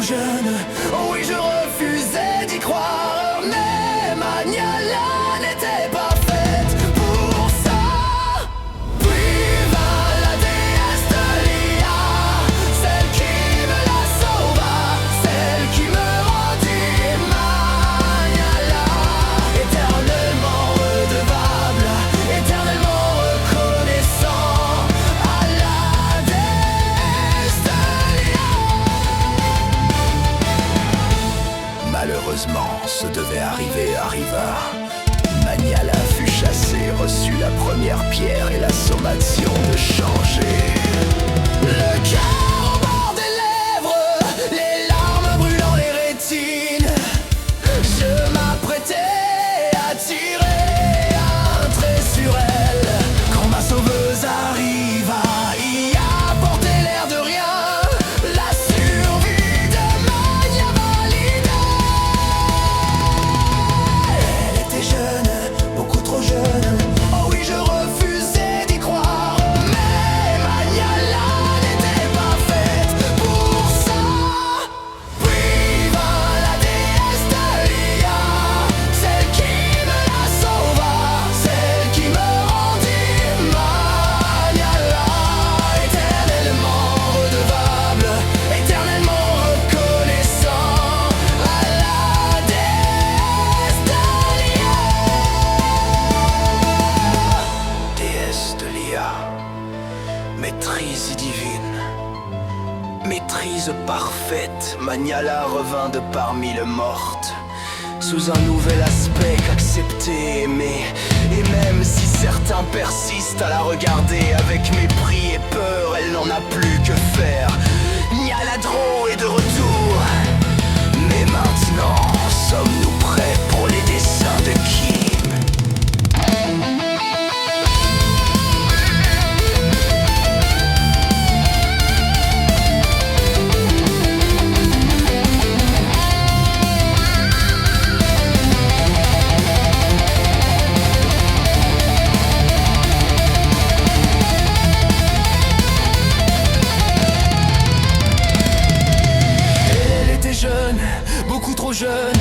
jeune. Oh oui, je refusais d'y croire, mais Magnala n'était pas faite pour ça. Puis vint la déesse de l'IA, celle qui me la sauva, celle qui me rendit Magnala. Éternellement redevable, éternellement reconnaissant à la déesse de l'IA. Malheureusement, ce devait arriver arriva. Magnala fut chassé, reçut la première pierre et la sommation de changer. Le cœur au bord des lèvres, les larmes brûlant les rétines. Je m'apprêtais à tirer un trait sur elle quand ma sauveuse arriva, y apporter l'air de rien. La survie de Magna validée. Elle était jeune, beaucoup trop jeune. Oh oui, je refusais d'y croire, mais Magnala n'était pas faite pour ça. Puis vint la déesse de l'IA, celle qui me la sauva, celle qui me rendit Magnala. Éternellement redevable, éternellement reconnaissant à la déesse de l'IA. Déesse de l'IA, maîtrise divine, maîtrise parfaite, Magnala revint de parmi les mortes, sous un nouvel aspect qu'accepter, aimer. Et même si certains persistent à la regarder avec mépris et peur, elle n'en a plus que faire. Nyaladro est de retour, mais maintenant, sommes-nous prêts pour les dessins de Kim? Elle était jeune, beaucoup trop jeune.